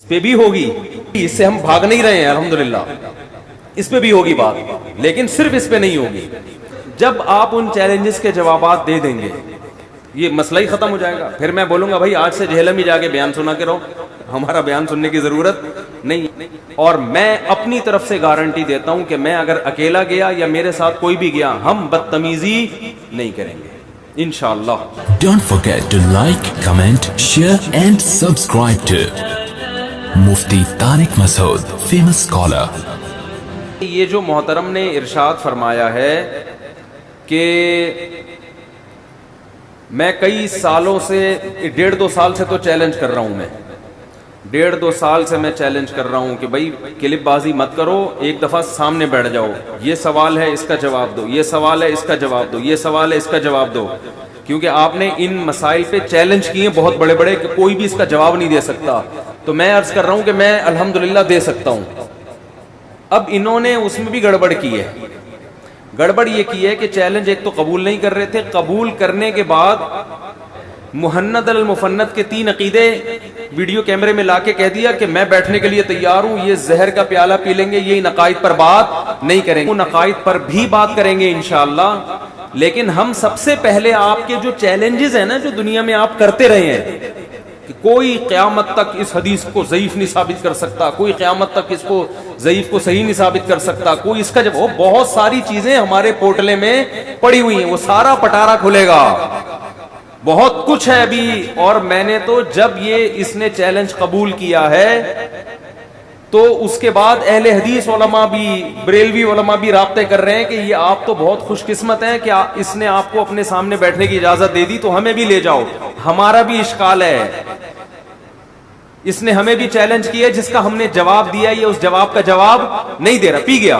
پہ بھی ہوگی, اس سے ہم بھاگ نہیں رہے ہیں الحمدللہ, اس پہ بھی ہوگی بات, لیکن صرف اس پہ نہیں ہوگی. جب آپ ان چیلنجز کے جوابات دے دیں گے یہ مسئلہ ہی ختم ہو جائے گا. پھر میں بولوں گا بھائی آج سے جہلم ہی جا کے بیان سنا کے رہو, ہمارا بیان سننے کی ضرورت نہیں. اور میں اپنی طرف سے گارنٹی دیتا ہوں کہ میں اگر اکیلا گیا یا میرے ساتھ کوئی بھی گیا, ہم بدتمیزی نہیں کریں گے انشاءاللہ. Don't forget to like, comment, share and subscribe to Mufti Tariq Masood, famous scholar. یہ جو محترم نے ارشاد فرمایا ہے کہ میں کئی سالوں سے 1.5-2 سال سے تو چیلنج کر رہا ہوں, میں 1.5-2 سال سے میں چیلنج کر رہا ہوں کہ بھائی کلپ بازی مت کرو, ایک دفعہ سامنے بیٹھ جاؤ, یہ سوال ہے اس کا جواب دو, یہ سوال ہے اس کا جواب دو, یہ سوال ہے اس کا جواب دو. کیونکہ آپ نے ان مسائل پہ چیلنج کیے بہت بڑے بڑے کہ کوئی بھی اس کا جواب نہیں دے سکتا. تو میں عرض کر رہا ہوں کہ میں الحمدللہ دے سکتا ہوں. اب انہوں نے اس میں بھی گڑبڑ کی ہے. گڑبڑ یہ کی ہے کہ چیلنج ایک تو قبول نہیں کر رہے تھے, قبول کرنے کے بعد مہند المفند کے 3 عقیدے ویڈیو کیمرے میں لا کے کہہ دیا کہ میں بیٹھنے کے لیے تیار ہوں, یہ زہر کا پیالہ پی لیں گے, یہ ان عقائد پر بات نہیں کریں گے. ان عقائد پر بھی بات کریں گے انشاءاللہ, لیکن ہم سب سے پہلے آپ کے جو چیلنجز ہیں نا جو دنیا میں آپ کرتے رہے ہیں کہ کوئی قیامت تک اس حدیث کو ضعیف نہیں ثابت کر سکتا, کوئی قیامت تک اس کو ضعیف کو صحیح نہیں ثابت کر سکتا, کوئی اس کا جب وہ بہت ساری چیزیں ہمارے پورٹلے میں پڑی ہوئی ہیں, وہ سارا پٹارا کھلے گا, بہت کچھ ہے ابھی. اور میں نے تو جب یہ اس نے چیلنج قبول کیا ہے تو اس کے بعد اہل حدیث علماء بھی, بریلوی علماء بھی رابطے کر رہے ہیں کہ یہ آپ تو بہت خوش قسمت ہیں کہ اس نے آپ کو اپنے سامنے بیٹھنے کی اجازت دے دی, تو ہمیں بھی لے جاؤ, ہمارا بھی اشکال ہے. اس نے ہمیں بھی چیلنج کیا جس کا ہم نے جواب دیا, یہ اس جواب کا جواب نہیں دے رہا, پی گیا.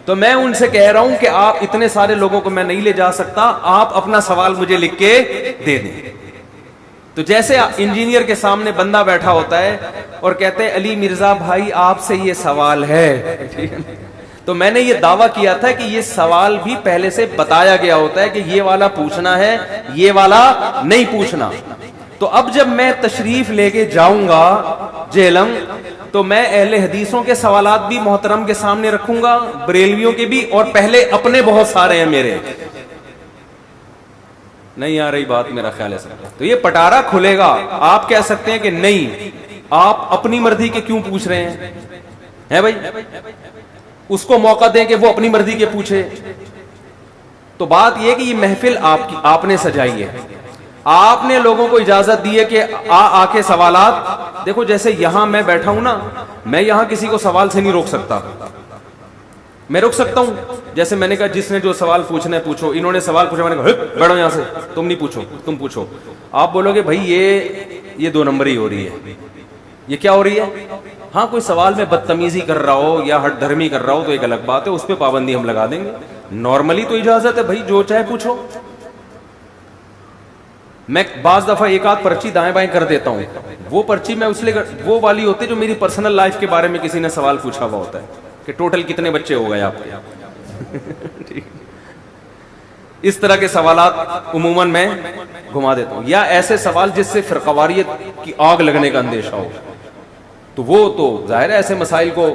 تو میں ان سے کہہ رہا ہوں کہ آپ اتنے سارے لوگوں کو میں نہیں لے جا سکتا, آپ اپنا سوال مجھے لکھ کے دے دیں. تو جیسے انجینئر کے سامنے بندہ بیٹھا ہوتا ہے اور کہتے ہیں علی مرزا بھائی آپ سے یہ سوال ہے, تو میں نے یہ دعویٰ کیا تھا کہ یہ سوال بھی پہلے سے بتایا گیا ہوتا ہے کہ یہ والا پوچھنا ہے, یہ والا نہیں پوچھنا. تو اب جب میں تشریف لے کے جاؤں گا جہلم, تو میں اہل حدیثوں کے سوالات بھی محترم کے سامنے رکھوں گا, بریلویوں کے بھی, اور پہلے اپنے بہت سارے ہیں میرے. نہیں آ رہی بات میرا خیال ہے سر. تو یہ پٹارا کھلے گا. آپ کہہ سکتے ہیں کہ نہیں آپ اپنی مرضی کے کیوں پوچھ رہے ہیں بھائی, اس کو موقع دیں کہ وہ اپنی مرضی کے پوچھے. تو بات یہ کہ یہ محفل آپ نے سجائی ہے, آپ نے لوگوں کو اجازت دی ہے کہ آ کے سوالات. دیکھو جیسے یہاں میں بیٹھا ہوں نا, میں یہاں کسی کو سوال سے نہیں روک سکتا, میں روک سکتا ہوں. جیسے میں نے کہا جس نے جو سوال پوچھنا ہے پوچھو, انہوں نے سوال پوچھا, میں نے کہا بیٹھو یہاں سے, تم نہیں پوچھو, تم پوچھو. آپ بولو گے بھائی یہ 2 نمبری ہو رہی ہے, یہ کیا ہو رہی ہے. ہاں کوئی سوال میں بدتمیزی کر رہا ہو یا ہٹ دھرمی کر رہا ہو تو ایک الگ بات ہے, اس پہ پابندی ہم لگا دیں گے. نارملی تو اجازت ہے بھائی, جو چاہے پوچھو. میں بعض دفعہ ایک آدھ پرچی دائیں بائیں کر دیتا ہوں, وہ پرچی میں اس لیے وہ والی ہوتی ہے جو میری پرسنل لائف کے بارے میں کسی نے سوال پوچھا ہوا ہوتا ہے کہ ٹوٹل کتنے بچے ہو گئے آپ کے. اس طرح کے سوالات عموماً میں گھما دیتا ہوں, یا ایسے سوال جس سے فرقواریت کی آگ لگنے کا اندیشہ ہو, تو وہ تو ظاہر ہے ایسے مسائل کو,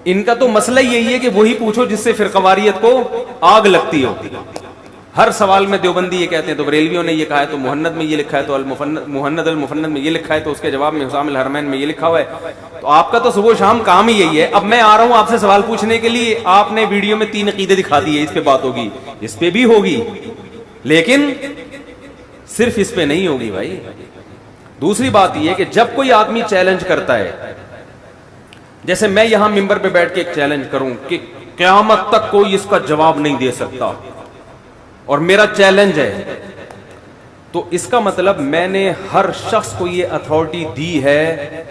ان کا تو مسئلہ یہی ہے کہ وہی پوچھو جس سے فرقواریت کو آگ لگتی ہو. ہر سوال میں دیوبندی یہ کہتے ہیں, تو بریلویوں نے یہ کہا ہے, تو مہند میں یہ لکھا ہے, تو مہند المفند میں یہ لکھا ہے, تو اس کے جواب میں حسام الحرمین میں یہ لکھا ہوا ہے. تو آپ کا تو صبح شام کام ہی یہی ہے. اب میں آ رہا ہوں آپ سے سوال پوچھنے کے لیے, آپ نے ویڈیو میں 3 عقیدے دکھا دیے, اس پہ بات ہوگی, اس پہ بھی ہوگی, لیکن صرف اس پہ نہیں ہوگی بھائی. دوسری بات یہ ہے کہ جب کوئی آدمی چیلنج کرتا ہے, جیسے میں یہاں ممبر پہ بیٹھ کے ایک چیلنج کروں کہ قیامت تک کوئی اس کا جواب نہیں دے سکتا, اور میرا چیلنج ہے, تو اس کا مطلب میں نے ہر شخص کو یہ اتھارٹی دی ہے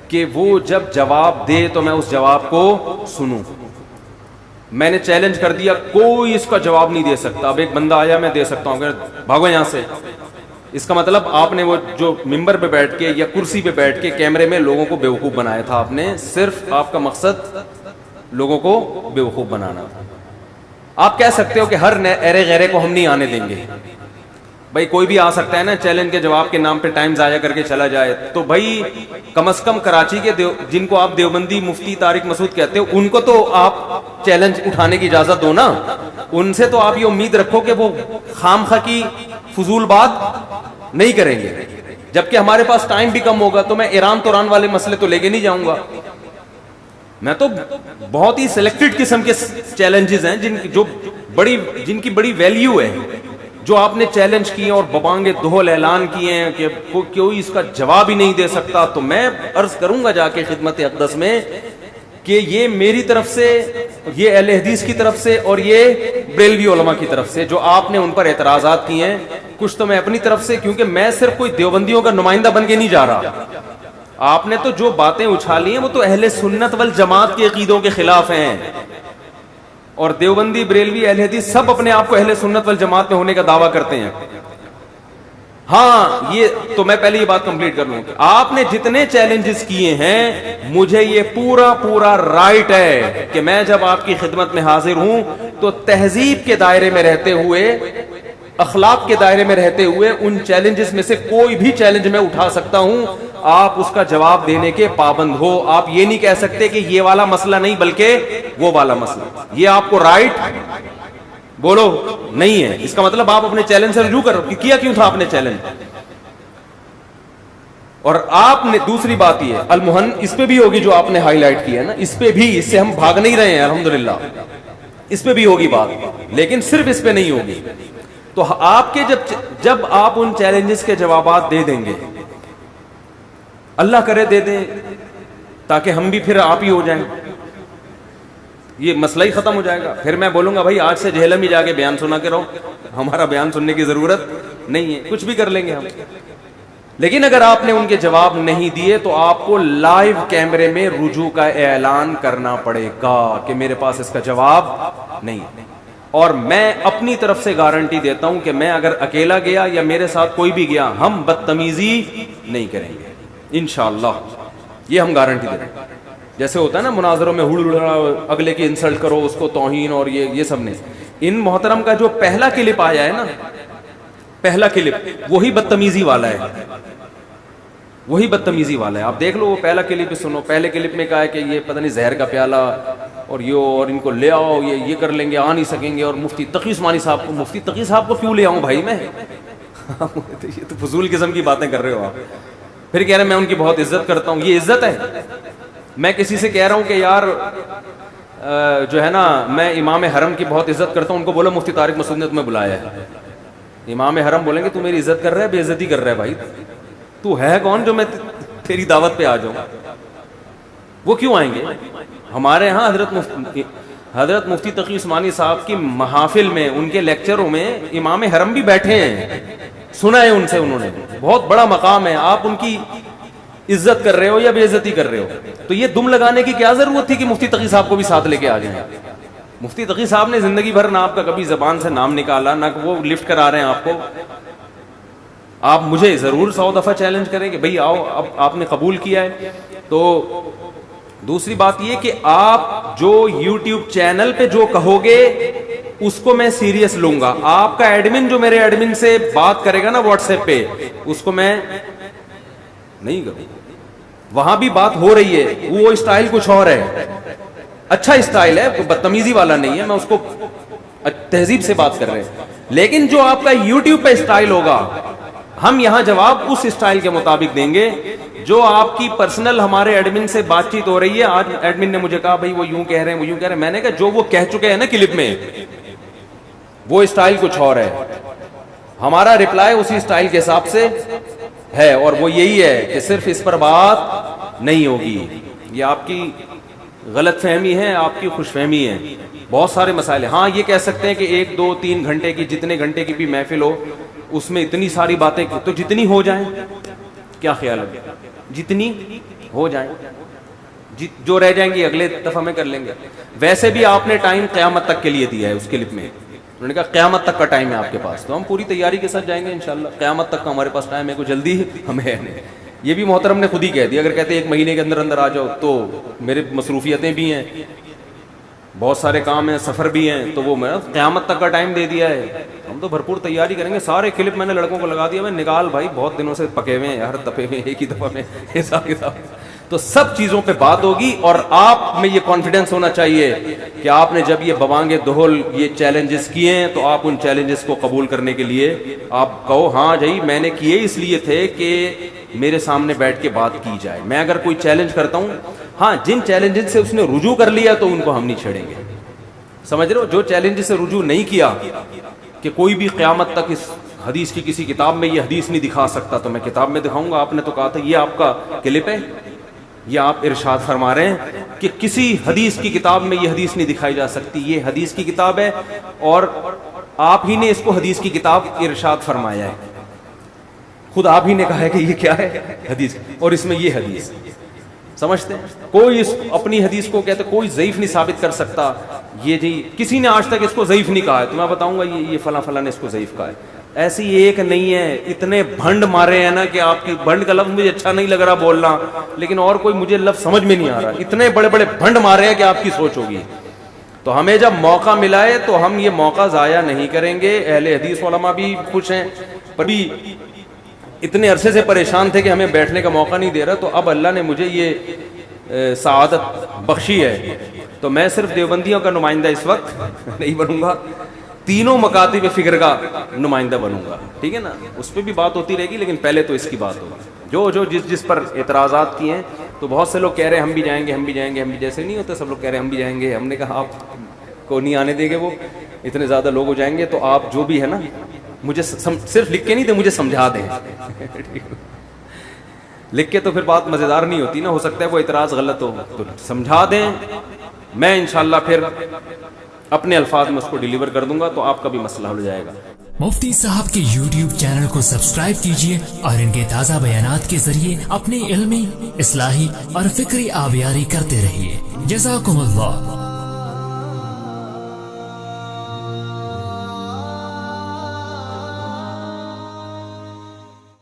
کہ وہ جب جواب دے تو میں اس جواب کو سنوں. میں نے چیلنج کر دیا کوئی اس کا جواب نہیں دے سکتا. اب ایک بندہ آیا, میں دے سکتا ہوں, بھاگو یہاں سے. اس کا مطلب آپ نے وہ جو ممبر پہ بیٹھ کے یا کرسی پہ بیٹھ کے کیمرے میں لوگوں کو بیوقوف بنایا تھا. آپ نے صرف آپ کا مقصد لوگوں کو بیوقوف بنانا تھا. آپ کہہ سکتے ہو کہ ہر ایرے غیرے کو ہم نہیں آنے دیں گے, بھائی کوئی بھی آ سکتا ہے نا چیلنج کے جواب کے نام پہ ٹائم ضائع کر کے چلا جائے, تو بھائی کم از کم کراچی کے جن کو آپ دیوبندی مفتی طارق مسعود کہتے ہو ان کو تو آپ چیلنج اٹھانے کی اجازت دو نا. ان سے تو آپ یہ امید رکھو کہ وہ خام خواہ کی فضول بات نہیں کریں گے. جبکہ ہمارے پاس ٹائم بھی کم ہوگا تو میں ایران توران والے مسئلے تو لے کے نہیں جاؤں گا. میں تو بہت ہی سلیکٹڈ قسم کے چیلنجز ہیں جن کی بڑی ویلیو ہے, جو آپ نے چیلنج کیے اور ببانگے دہل اعلان کیے ہیں کہ کوئی اس کا جواب ہی نہیں دے سکتا. تو میں عرض کروں گا جا کے خدمت اقدس میں کہ یہ میری طرف سے, یہ اہل حدیث کی طرف سے اور یہ بریلوی علماء کی طرف سے جو آپ نے ان پر اعتراضات کیے ہیں, کچھ تو میں اپنی طرف سے, کیونکہ میں صرف کوئی دیوبندیوں کا نمائندہ بن کے نہیں جا رہا. آپ نے تو جو باتیں اچھالی ہیں وہ تو اہل سنت والجماعت کے عقیدوں کے خلاف ہیں, اور دیوبندی بریلوی اہل حدیث سب اپنے آپ کو اہل سنت والجماعت میں ہونے کا دعویٰ کرتے ہیں. ہاں یہ تو میں پہلے یہ بات کمپلیٹ کر لوں کہ آپ نے جتنے چیلنجز کیے ہیں مجھے یہ پورا رائٹ ہے کہ میں جب آپ کی خدمت میں حاضر ہوں تو تہذیب کے دائرے میں رہتے ہوئے, اخلاق کے دائرے میں رہتے ہوئے ان چیلنجز میں سے کوئی بھی چیلنج میں اٹھا سکتا ہوں. آپ اس کا جواب دینے کے پابند ہو. آپ یہ نہیں کہہ سکتے کہ یہ والا مسئلہ نہیں بلکہ وہ والا مسئلہ. یہ آپ کو رائٹ بولو نہیں ہے. اس کا مطلب آپ اپنے چیلنج سے رجوع کرو. کیا کیوں تھا آپ نے چیلنج؟ اور آپ نے دوسری بات یہ المہن اس پہ بھی ہوگی جو آپ نے ہائی لائٹ کیا ہے نا, اس پہ بھی, اس سے ہم بھاگ نہیں رہے ہیں الحمدللہ, اس پہ بھی ہوگی بات, لیکن صرف اس پہ نہیں ہوگی. تو آپ کے جب آپ ان چیلنجز کے جوابات دے دیں گے, اللہ کرے دے دیں تاکہ ہم بھی پھر آپ ہی ہو جائیں, یہ مسئلہ ہی ختم ہو جائے گا. پھر میں بولوں گا بھائی آج سے جہلم ہی جا کے بیان سنا کے رہو, ہمارا بیان سننے کی ضرورت نہیں ہے, کچھ بھی کر لیں گے ہم. لیکن اگر آپ نے ان کے جواب نہیں دیے تو آپ کو لائیو کیمرے میں رجوع کا اعلان کرنا پڑے گا کہ میرے پاس اس کا جواب نہیں. اور میں اپنی طرف سے گارنٹی دیتا ہوں کہ میں اگر اکیلا گیا یا میرے ساتھ کوئی بھی گیا, ہم بدتمیزی نہیں کریں گے انشاءاللہ. یہ ہم گارنٹی دے رہے ہیں. جیسے ہوتا ہے نا مناظروں میں اگلے کی انسلٹ کرو, اس کو توہین اور یہ سب نہیں. ان محترم کا جو پہلا کلپ آیا ہے نا, پہلا کلپ وہی بدتمیزی والا ہے, وہی بدتمیزی والا ہے. آپ دیکھ لو وہ پہلا کلپ سنو. پہلے کلپ میں کہا ہے کہ یہ پتہ نہیں زہر کا پیالہ اور ان کو لے آؤ, یہ کر لیں گے, آ نہیں سکیں گے. اور مفتی تقی عثمانی صاحب کو, مفتی تقی صاحب کو کیوں لے آؤں بھائی میں؟ یہ تو فضول قسم کی باتیں کر رہے ہو آپ. پھر کہہ رہے ہیں میں ان کی بہت عزت کرتا ہوں. یہ عزت ہے؟ میں کسی سے کہہ رہا ہوں کہ یار جو ہے نا میں امام حرم کی بہت عزت کرتا ہوں, ان کو بولو مفتی طارق مسعود نے تمہیں بلایا ہے. امام حرم بولیں گے تو میری عزت کر رہا ہے, بے عزتی کر رہا ہے بھائی. تو ہے کون جو میں تیری دعوت پہ آ جاؤں؟ وہ کیوں آئیں گے؟ ہمارے ہاں حضرت مفتی تقی عثمانی صاحب کی محافل میں, ان کے لیکچروں میں امام حرم بھی بیٹھے ہیں, سنا ہے ان سے, انہوں نے بہت بڑا مقام ہے. آپ ان کی عزت کر رہے ہو یا بے عزتی کر رہے ہو؟ تو یہ دم لگانے کی کیا ضرورت تھی کہ مفتی تقی صاحب کو بھی ساتھ لے کے آ جائیں؟ مفتی تقی صاحب نے زندگی بھر نہ آپ کا کبھی زبان سے نام نکالا, نہ وہ لفٹ کرا رہے ہیں آپ کو. آپ مجھے ضرور 100 دفعہ چیلنج کریں کہ بھئی آؤ, اب آپ نے قبول کیا ہے. تو دوسری بات یہ کہ آپ جو یوٹیوب چینل پہ جو کہو گے اس کو میں سیریس لوں گا. آپ کا ایڈمن جو میرے ایڈمن سے بات کرے گا نا واٹس ایپ پہ, اس کو میں نہیں کروں. وہاں بھی بات ہو رہی ہے, وہ اسٹائل کچھ اور ہے, اچھا اسٹائل ہے, بدتمیزی والا نہیں ہے, میں اس کو تہذیب سے بات کر رہے ہیں. لیکن جو آپ کا یوٹیوب پہ اسٹائل ہوگا, ہم یہاں جواب اس اسٹائل کے مطابق دیں گے. جو آپ کی پرسنل ہمارے ایڈمن سے بات چیت ہو رہی ہے, آج ایڈمن نے مجھے کہا بھائی وہ یوں کہہ رہے ہیں, وہ یوں کہہ رہے ہیں. میں نے کہا جو وہ کہہ چکے ہیں نا کلپ میں, وہ اسٹائل کچھ اور ہے. ہمارا رپلائی اسی اسٹائل کے حساب سے ہے, اور وہ یہی ہے کہ صرف اس پر بات نہیں ہوگی. یہ آپ کی غلط فہمی ہے, آپ کی خوش فہمی ہے. بہت سارے مسائل ہیں. ہاں یہ کہہ سکتے ہیں کہ 1 2 3 گھنٹے کی, جتنے گھنٹے کی بھی محفل ہو, اس میں اتنی ساری باتیں, تو جتنی ہو جائیں. کیا خیال ہے؟ جتنی ہو جائیں, جو رہ جائیں گی اگلے دفعہ میں کر لیں گے. ویسے بھی آپ نے ٹائم قیامت تک کے لیے دیا ہے اس کلپ میں. انہوں نے کہا قیامت تک کا ٹائم ہے آپ کے پاس, تو ہم پوری تیاری کے ساتھ جائیں گے انشاءاللہ. قیامت تک کا ہمارے پاس ٹائم ہے, کوئی جلدی ہمیں ہے نہیں. یہ بھی محترم نے خود ہی کہہ دیا, اگر کہتے 1 مہینے کے اندر آ جاؤ تو میرے مصروفیتیں بھی ہیں. بہت سارے کام ہیں, سفر بھی ہیں, تو وہ میں قیامت تک کا ٹائم دے دیا ہے. ہم تو بھرپور تیاری کریں گے. سارے کلپ میں نے لڑکوں کو لگا دیا, میں نکال بھائی, بہت دنوں سے پکے ہوئے ہیں یار, تپے ہوئے ایک ہی دفعہ میں حساب کتاب. تو سب چیزوں پہ بات ہوگی, اور آپ میں یہ کانفیڈنس ہونا چاہیے کہ آپ نے جب یہ بوانگ دہل یہ چیلنجز کیے ہیں تو آپ ان چیلنجز کو قبول کرنے کے لیے آپ کہو ہاں جی میں نے کیے اس لیے تھے کہ میرے سامنے بیٹھ کے بات کی جائے. میں اگر کوئی چیلنج کرتا ہوں, ہاں جن چیلنجز سے اس نے رجوع کر لیا تو ان کو ہم نہیں چھیڑیں گے, سمجھ رہے ہو. جو چیلنج سے رجوع نہیں کیا کہ کوئی بھی قیامت تک اس حدیث کی کسی کتاب میں یہ حدیث نہیں دکھا سکتا, تو میں کتاب میں دکھاؤں گا. آپ نے تو کہا تھا یہ آپ کا کلپ ہے, یہ آپ ارشاد فرما رہے ہیں کہ کسی حدیث کی کتاب میں یہ حدیث نہیں دکھائی جا سکتی, یہ حدیث کی کتاب ہے اور آپ ہی نے اس کو حدیث کی کتاب ارشاد فرمایا ہے. خود آپ ہی نے کہا ہے کہ یہ کیا ہے حدیث, اور اس میں یہ حدیث. سمجھتے ہیں, کوئی اس اپنی حدیث کو کہتے کوئی ضعیف نہیں ثابت کر سکتا. یہ جی کسی نے آج تک اس کو ضعیف نہیں کہا ہے, تو میں بتاؤں گا یہ فلاں فلاں نے اس کو ضعیف کہا ہے. ایسی ایک نہیں ہے, اتنے بھنڈ مارے ہیں نا کہ آپ کی بھنڈ کا لفظ مجھے اچھا نہیں لگ رہا بولنا, لیکن اور کوئی مجھے لفظ سمجھ میں نہیں آ رہا. اتنے بڑے بڑے بھنڈ مارے ہیں کہ آپ کی سوچ ہوگی. تو ہمیں جب موقع ملا ہے تو ہم یہ موقع ضائع نہیں کریں گے. اہل حدیث علماء بھی خوش ہیں, پر بھی اتنے عرصے سے پریشان تھے کہ ہمیں بیٹھنے کا موقع نہیں دے رہا, تو اب اللہ نے مجھے یہ سعادت بخشی ہے. تو میں صرف دیوبندیوں کا نمائندہ اس وقت نہیں بنوں گا, تینوں مکاتب فکر کا نمائندہ بنوں گا, ٹھیک ہے نا. اس پہ بھی بات ہوتی رہے گی, لیکن پہلے تو اس کی بات ہوگی. جو جس پر اعتراضات کیے ہیں, تو بہت سے لوگ کہہ رہے ہیں ہم بھی جائیں گے, ہم بھی جائیں گے, ہم بھی, جیسے نہیں ہوتا سب لوگ کہہ رہے ہیں ہم بھی جائیں گے. ہم نے کہا آپ کو نہیں آنے دیں گے, وہ اتنے زیادہ لوگ ہو جائیں گے. تو آپ جو بھی ہے نا مجھے صرف لکھ کے نہیں دیں, مجھے سمجھا دیں. لکھ کے تو پھر بات مزیدار نہیں ہوتی نا, ہو سکتا ہے وہ اعتراض غلط ہو, تو سمجھا دیں. میں انشاءاللہ پھر اپنے الفاظ میں اس کو ڈیلیور کر دوں گا, تو آپ کا بھی مسئلہ ہو جائے گا. مفتی صاحب کے YouTube چینل کو سبسکرائب کیجئے اور ان کے تازہ بیانات کے ذریعے اپنی علمی, اصلاحی اور فکری آبیاری کرتے رہیے. جزاکم اللہ.